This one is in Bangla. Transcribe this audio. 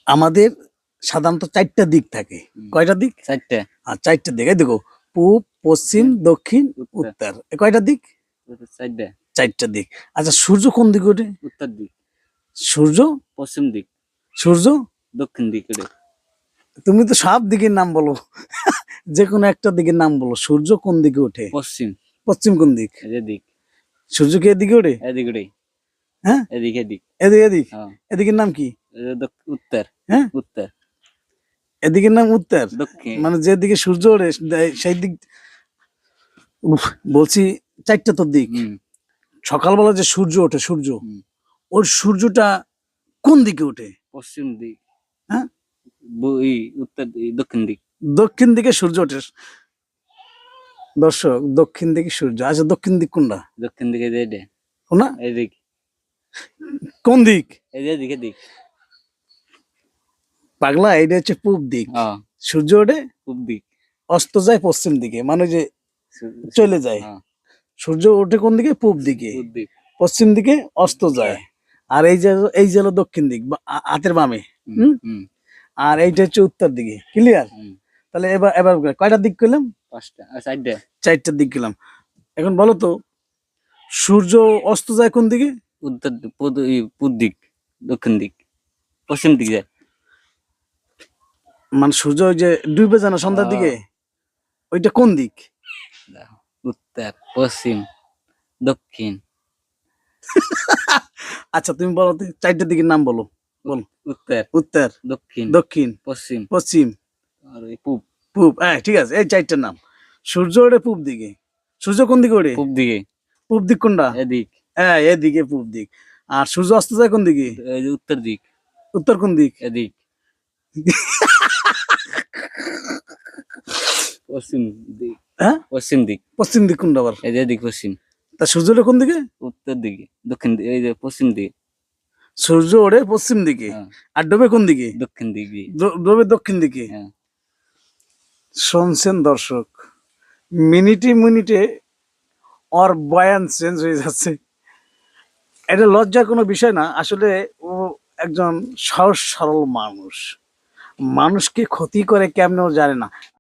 আমাদের সাধারণত ৪টা দিক থাকে। কয়টা দিক? 4টে। আর ৪টা দিক, এই দেখো, পূব, পশ্চিম, দক্ষিণ, উত্তর। এ কয়টা দিক? 4টে। ৪টা দিক। আচ্ছা, সূর্য কোন দিকে ওঠে? উত্তর দিক। সূর্য পশ্চিম দিক। সূর্য দক্ষিণ দিক ওঠে। তুমি তো সব দিকের নাম বলো। যে কোনো একটা দিকের নাম বলো। সূর্য কোন দিকে ওঠে? পশ্চিম। পশ্চিম কোন দিক? এদিক। সূর্য কি এদিকে ওঠে? এদিক ওঠে। হ্যাঁ, এদিক এদিক। এদিক। হ্যাঁ। এদিকের নাম কি? উত্তর। হ্যাঁ, উত্তর। এদিকের নাম উত্তর। দক্ষিণ। মানে যেদিকে সূর্য ওঠে সেই দিক। উফ, বলছি ৪টা তো দিক। সকালবেলা যে সূর্য ওঠে, সূর্য, ওর সূর্যটা কোন দিকে ওঠে? পশ্চিম দিক। হ্যাঁ, উত্তর দক্ষিণ দিক। দক্ষিণ দিকে সূর্য ওঠে। দর্শক, দক্ষিণ দিকে সূর্য। আচ্ছা, দক্ষিণ দিক কোনটা? দক্ষিণ দিকে এদিকে। কোনটা? এদিক। কোন দিক? এদিক এদিক। পাগলা, এটা হচ্ছে পূব দিক। হ্যাঁ। সূর্য ওঠে পূব দিক। অস্ত যায় পশ্চিম দিকে, মানে যে চলে যায়। সূর্য ওঠে কোন দিকে? পূব দিকে। পূব দিক। পশ্চিম দিকে অস্ত যায়। আর এই যে হলো দক্ষিণ দিক, হাতের বামে। আর এইটা হচ্ছে উত্তর দিকে। ক্লিয়ার? তাহলে এবার এবার কয়টা দিক করলাম? 5টা। 4টে। 4টা দিক গেলাম। এখন বলো তো, সূর্য অস্ত যায় কোন দিকে? উত্তর পূব দিক। দক্ষিণ দিক। পশ্চিম দিক যায়। মানে সূর্য ওই যে ডুবে যায় না সন্ধ্যার দিকে, ওইটা কোন দিক? উত্তর, পশ্চিম, দক্ষিণ। আচ্ছা, তুমি বলো তো, 4টা দিকের নাম বলো। বল। উত্তর। উত্তর, দক্ষিণ। দক্ষিণ, পশ্চিম। পশ্চিম, আর পূব। পূব। হ্যাঁ, ঠিক আছে, এই 4টার নাম। সূর্য ওঠে পূব দিকে। সূর্য কোন দিকে ওঠে? পূব দিকে। পূব দিক কোনটা? এদিক। হ্যাঁ, এদিকে পূব দিক। আর সূর্য অস্ত যায় কোন দিকে? উত্তর দিক। উত্তর কোন দিক? এদিক। পশ্চিম দিক। হ্যাঁ, পশ্চিম দিক। পশ্চিম দিক কোনটা আবার? এদিক পশ্চিম। তা সূর্য ওঠে কোন দিকে? উত্তর দিকে। দক্ষিণ দিকে। এই যে পশ্চিম দিকে। সূর্য ওঠে পশ্চিম দিকে। আর ডোবে কোন দিকে? দক্ষিণ দিকে। ডোবে দক্ষিণ দিকে। শুনছেন দর্শক, মিনিটে মিনিটে ওর বয়ান চেঞ্জ হয়ে যাচ্ছে। এটা লজ্জার কোনো বিষয় না। আসলে ও একজন সহজ সরল মানুষ, মানুষকে ক্ষতি করে কেমন ও জানে না।